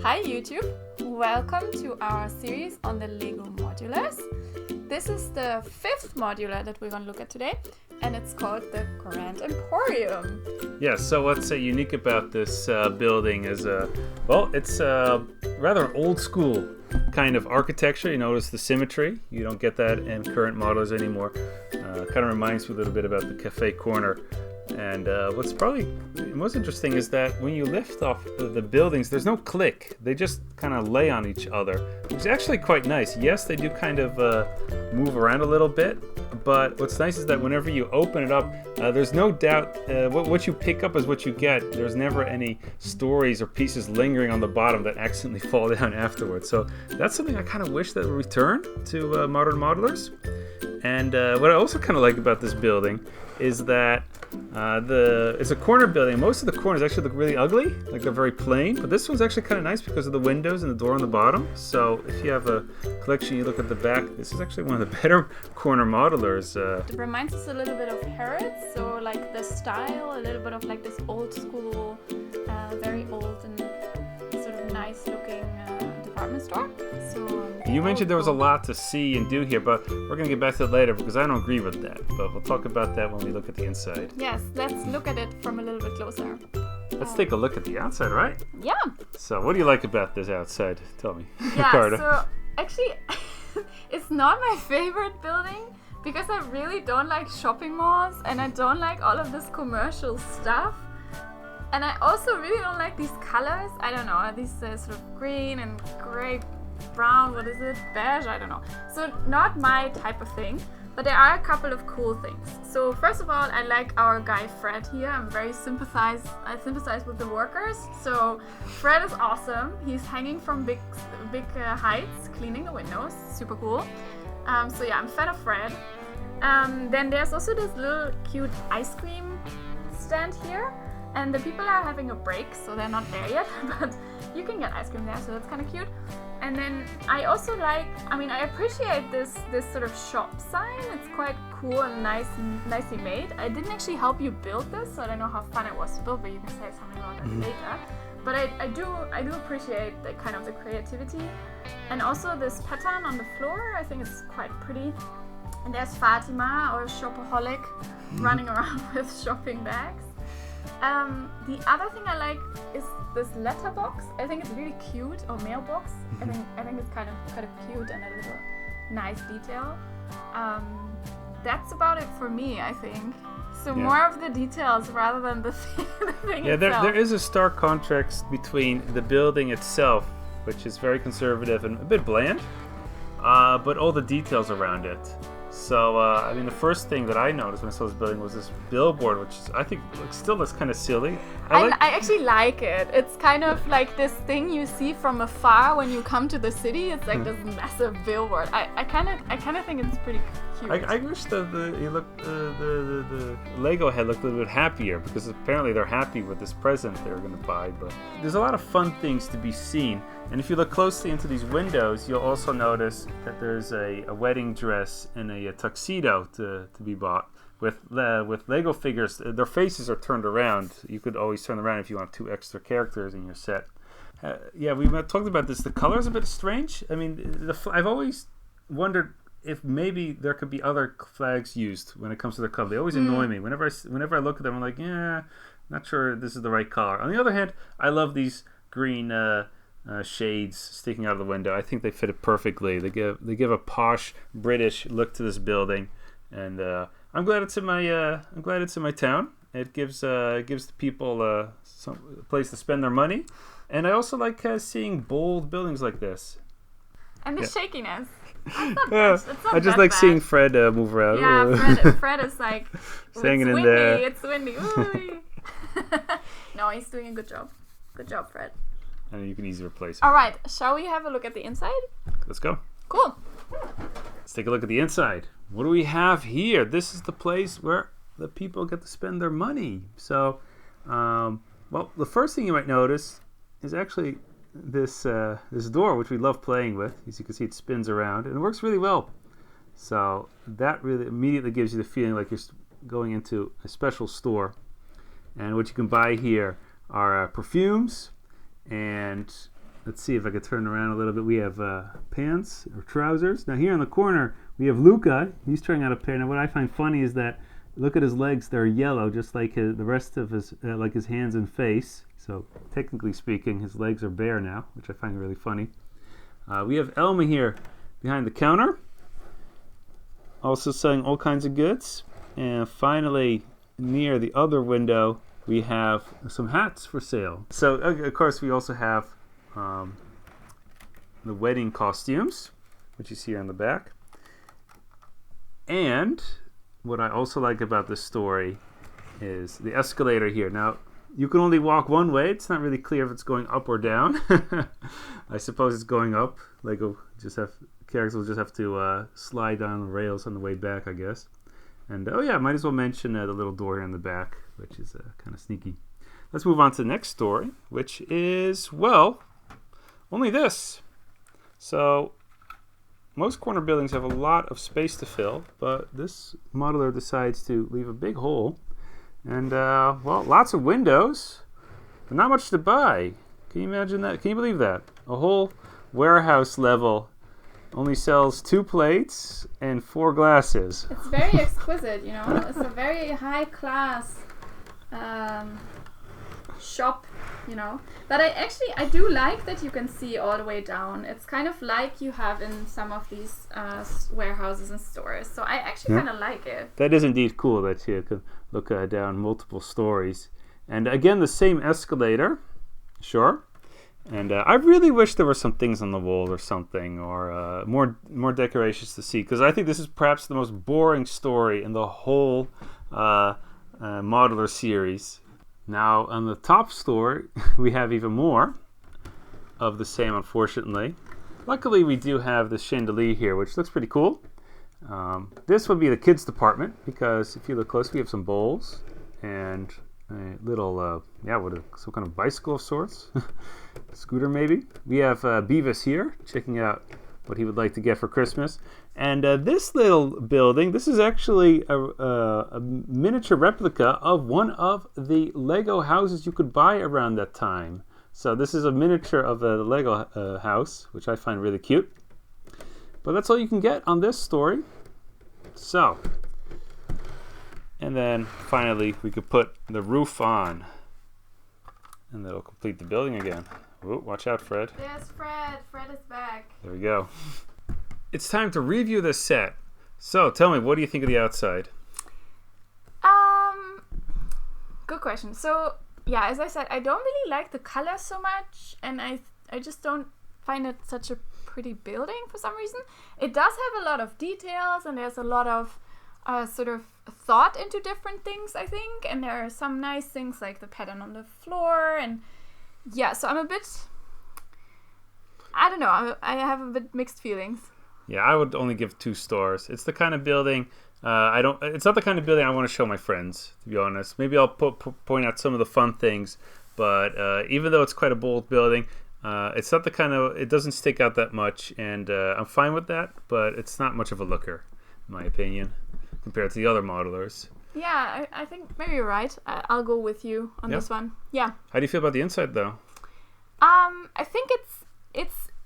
Hi YouTube! Welcome to our series on the Lego modulars. This is the fifth modular that we're going to look at today, and it's called the Grand Emporium. Yeah, so what's unique about this building is, it's rather an old school kind of architecture. You notice the symmetry. You don't get that in current models anymore. Kind of reminds me a little bit about the cafe corner. And what's probably most interesting is that when you lift off the buildings, there's no click. They just kind of lay on each other, which is actually quite nice. Yes, they do kind of move around a little bit, but what's nice is that whenever you open it up, there's no doubt what you pick up is what you get. There's never any stories or pieces lingering on the bottom that accidentally fall down afterwards. So that's something I kind of wish that would return to modern modelers. And what I also kind of like about this building is that it's a corner building. Most of the corners actually look really ugly, like they're very plain, but this one's actually kind of nice because of the windows and the door on the bottom. So if you have a collection, you look at the back, this is actually one of the better corner modelers. It reminds us a little bit of Harrods, so like the style, a little bit of like this old school, very old and sort of nice looking department store. So you mentioned there was a lot to see and do here, but we're going to get back to it later because I don't agree with that. But we'll talk about that when we look at the inside. Yes, let's look at it from a little bit closer. Let's take a look at the outside, right? Yeah. So what do you like about this outside? Tell me, Yeah, Ricarda. so actually, it's not my favorite building because I really don't like shopping malls and I don't like all of this commercial stuff. And I also really don't like these colors. I don't know, these sort of green and gray, brown, what is it? Beige? I don't know. So not my type of thing, but there are a couple of cool things. So first of all, I like our guy Fred here. I sympathize with the workers. So Fred is awesome. He's hanging from big heights, cleaning the windows. Super cool. So yeah, I'm a fan of Fred. Then there's also this little cute ice cream stand here. And the people are having a break, so they're not there yet, but you can get ice cream there, so that's kind of cute. And then I also I appreciate this sort of shop sign. It's quite cool and nicely made. I didn't actually help you build this, so I don't know how fun it was to build, but you can say something about that later. But I do appreciate the kind of the creativity. And also this pattern on the floor, I think it's quite pretty. And there's Fatima, our shopaholic, running around with shopping bags. The other thing I like is this letterbox. I think it's really cute, or mailbox. I think it's kind of cute and a little nice detail. That's about it for me, I think. So more of the details rather than the thing itself. There is a stark contrast between the building itself, which is very conservative and a bit bland, but all the details around it. So, the first thing that I noticed when I saw this building was this billboard, which is, I think still looks kind of silly. I actually like it. It's kind of like this thing you see from afar when you come to the city. It's like this massive billboard. I kind of think it's pretty cute. I wish the Lego head looked a little bit happier because apparently they're happy with this present they're going to buy. But there's a lot of fun things to be seen. And if you look closely into these windows, you'll also notice that there's a wedding dress and a tuxedo to be bought with Lego figures. Their faces are turned around. You could always turn around if you want 2 extra characters in your set. We talked about this. The color's a bit strange. I mean, I've always wondered if maybe there could be other flags used when it comes to the color. They always annoy me. Whenever I look at them, I'm like, not sure this is the right color. On the other hand, I love these green shades sticking out of the window. I think they fit it perfectly. They give a posh British look to this building, and I'm glad it's in my town. It gives the people a place to spend their money, and I also like seeing bold buildings like this. And the shakiness. I just like seeing Fred move around. Yeah, Fred is like hanging in there. It's windy. No, he's doing a good job. Good job, Fred. And you can easily replace it. All right, shall we have a look at the inside? Let's go. Cool. Let's take a look at the inside. What do we have here? This is the place where the people get to spend their money. So, the first thing you might notice is actually this door, which we love playing with. As you can see, it spins around, and it works really well. So that really immediately gives you the feeling like you're going into a special store. And what you can buy here are perfumes and let's see if I could turn around a little bit. We have pants or trousers. Now here in the corner, we have Luca. He's trying out a pair. Now what I find funny is that, look at his legs. They're yellow, just like the rest of his, like his hands and face. So technically speaking, his legs are bare now, which I find really funny. We have Elma here behind the counter, also selling all kinds of goods. And finally, near the other window, we have some hats for sale. So of course we also have the wedding costumes, which you see here on the back. And what I also like about this story is the escalator here. Now, you can only walk one way. It's not really clear if it's going up or down. I suppose it's going up. Characters will just have to slide down the rails on the way back, I guess. And oh yeah, might as well mention the little door here in the back, which is kind of sneaky. Let's move on to the next story, which is, well, only this. So most corner buildings have a lot of space to fill, but this modeler decides to leave a big hole. And, well, lots of windows, but not much to buy. Can you imagine that? Can you believe that? A whole warehouse level only sells 2 plates and 4 glasses. It's very exquisite, you know. It's a very high class shop, you know. But I do like that you can see all the way down. It's kind of like you have in some of these warehouses and stores. So I actually kind of like it. That is indeed cool that you can look down multiple stories. And again, the same escalator, sure. And I really wish there were some things on the wall or something, or more decorations to see, because I think this is perhaps the most boring story in the whole modular series. Now, on the top story, we have even more of the same, unfortunately. Luckily, we do have the chandelier here, which looks pretty cool. This would be the kids department, because if you look close, we have some bowls and a little, some kind of bicycle of sorts. Scooter, maybe. We have Beavis here, checking out what he would like to get for Christmas. And this little building, this is actually a miniature replica of one of the Lego houses you could buy around that time. So this is a miniature of a Lego house, which I find really cute. But that's all you can get on this story. So, and then finally we could put the roof on, and that'll complete the building again. Ooh, watch out, Fred. There's Fred. Fred is back. There we go. It's time to review this set. So, tell me, what do you think of the outside? Good question. So, yeah, as I said, I don't really like the color so much, and I just don't find it such a pretty building for some reason. It does have a lot of details, and there's a lot of sort of thought into different things, I think, and there are some nice things like the pattern on the floor, and yeah, so I'm a bit, I don't know, I have a bit mixed feelings. Yeah, I would only give 2 stars. It's the kind of building it's not the kind of building I want to show my friends, to be honest. Maybe I'll point out some of the fun things, but even though it's quite a bold building, it's not the kind of, it doesn't stick out that much, and I'm fine with that, but it's not much of a looker, in my opinion, compared to the other modelers. Yeah, I think maybe you're right. I'll go with you on this one. Yeah. How do you feel about the inside, though? I think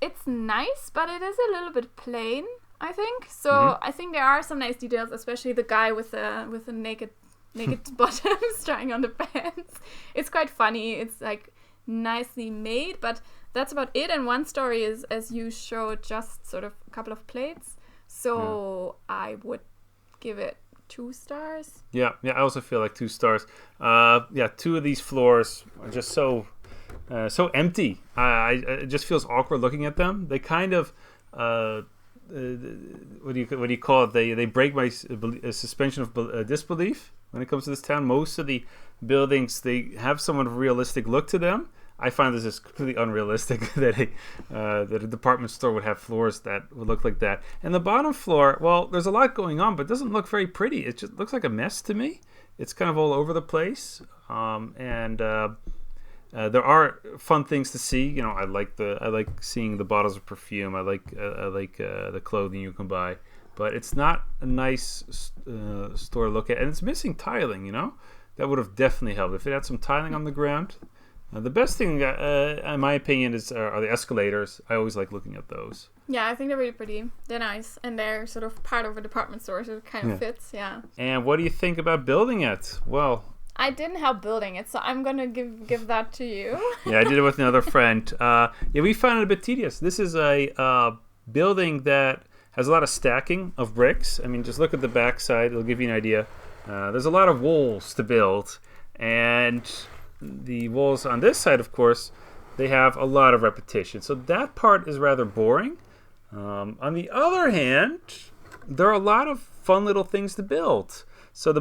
it's nice, but it is a little bit plain, I think. So I think there are some nice details, especially the guy with the naked bottoms trying on the pants. It's quite funny. It's like nicely made, but that's about it. And one story is, as you showed, just sort of a couple of plates. So I would give it 2 stars. Yeah, I also feel like 2 stars. 2 of these floors are just so empty. It just feels awkward looking at them. They kind of what do you call it? They break my suspension of disbelief when it comes to this town. Most of the buildings, they have somewhat of a realistic look to them. I find this is completely unrealistic that a department store would have floors that would look like that. And the bottom floor, well, there's a lot going on, but it doesn't look very pretty. It just looks like a mess to me. It's kind of all over the place, and there are fun things to see. You know, I like seeing the bottles of perfume. I like the clothing you can buy, but it's not a nice store to look at, and it's missing tiling. You know, that would have definitely helped if it had some tiling on the ground. The best thing, in my opinion, are the escalators. I always like looking at those. Yeah, I think they're really pretty. They're nice, and they're sort of part of a department store, so it kind of fits. Yeah. And what do you think about building it? Well, I didn't help building it, so I'm gonna give that to you. yeah, I did it with another friend. Yeah, we found it a bit tedious. This is a building that has a lot of stacking of bricks. I mean, just look at the back side; it'll give you an idea. There's a lot of walls to build, and the walls on this side, of course, they have a lot of repetition. So that part is rather boring. On the other hand, there are a lot of fun little things to build. So the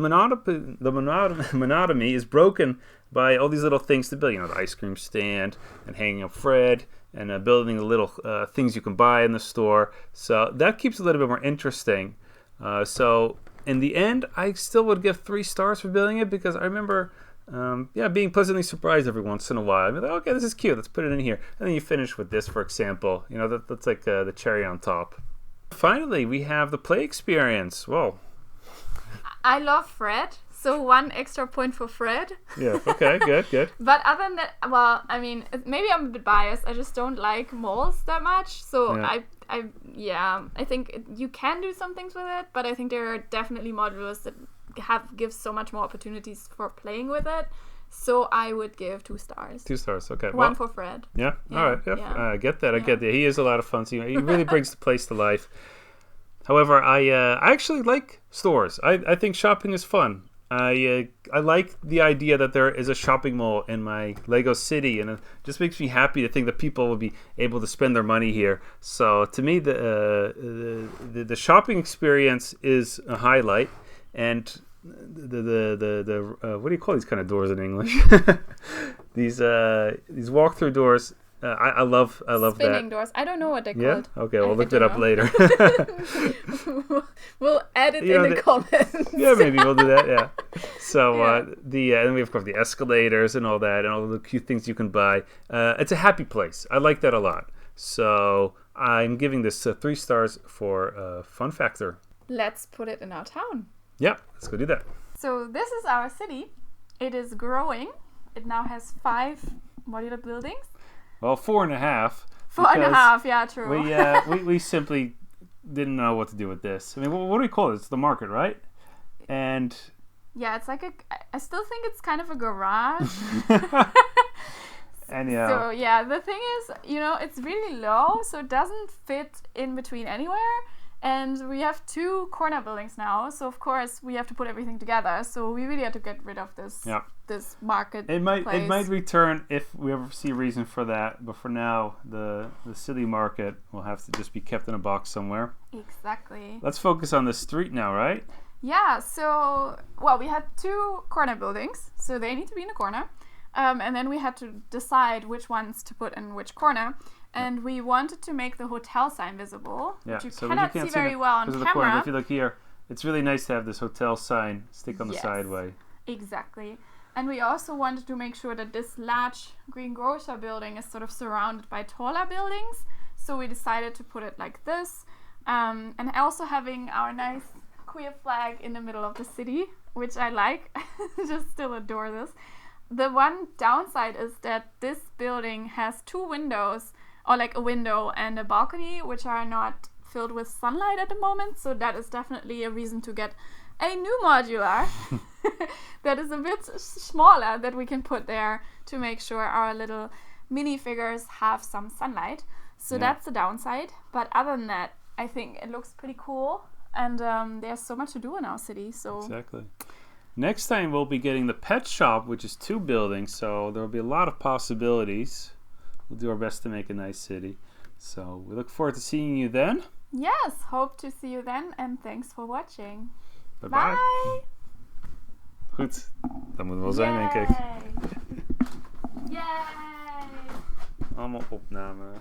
monotony is broken by all these little things to build. You know, the ice cream stand and hanging up Fred and building the little things you can buy in the store. So that keeps it a little bit more interesting. So in the end, I still would give 3 stars for building it because I remember being pleasantly surprised every once in a while. I'd be like, okay, this is cute. Let's put it in here. And then you finish with this, for example. You know, that's like the cherry on top. Finally, we have the play experience. Whoa. I love Fred, so 1 extra point for Fred. Yeah, okay, good. But other than that, well, I mean, maybe I'm a bit biased. I just don't like malls that much. So I think you can do some things with it, but I think there are definitely modulars that give so much more opportunities for playing with it. So I would give 2 stars. 2 stars, okay. 1 for Fred. Yeah, all right. Yeah. I get that. I get that. He is a lot of fun. So he really brings the place to life. However, I actually like stores. I think shopping is fun. I like the idea that there is a shopping mall in my Lego city, and it just makes me happy to think that people will be able to spend their money here. So to me, the shopping experience is a highlight, and the what do you call these kind of doors in English? these walk-through doors. I love Spinning that. doors. I don't know what they're called. Yeah? Okay, we'll look that up later. We'll add it in the comments. Yeah, maybe we'll do that, yeah. So, and then we have, of course, the escalators and all that, and all the cute things you can buy. It's a happy place. I like that a lot. So, I'm giving this 3 stars for fun factor. Let's put it in our town. Yeah, let's go do that. So, this is our city. It is growing. It now has 5 modular buildings. Well, 4.5. 4.5, yeah, true. We simply didn't know what to do with this. I mean, what do we call it? It's the market, right? And yeah, it's like I still think it's kind of a garage. And yeah. So yeah, the thing is, it's really low, so it doesn't fit in between anywhere. And we have 2 corner buildings now, so of course we have to put everything together. So we really had to get rid of this this market. It might return if we ever see a reason for that. But for now, the city market will have to just be kept in a box somewhere. Exactly. Let's focus on the street now, right? Yeah. So we had 2 corner buildings, so they need to be in a corner, and then we had to decide which ones to put in which corner. And we wanted to make the hotel sign visible, which you cannot see very well on camera. Corner. If you look here, it's really nice to have this hotel sign stick on the sideway. Exactly. And we also wanted to make sure that this large green grocer building is sort of surrounded by taller buildings. So we decided to put it like this. And also having our nice queer flag in the middle of the city, which I like. Just still adore this. The one downside is that this building has 2 windows, or like a window and a balcony, which are not filled with sunlight at the moment. So that is definitely a reason to get a new modular that is a bit smaller that we can put there to make sure our little minifigures have some sunlight. So that's the downside. But other than that, I think it looks pretty cool. And there's so much to do in our city. So exactly. Next time we'll be getting the pet shop, which is 2 buildings. So there will be a lot of possibilities. We'll do our best to make a nice city. So we look forward to seeing you then. Yes, hope to see you then. And thanks for watching. Bye-bye. Bye. Goed, dat moet wel zijn, denk ik. Yay! Allemaal opnames.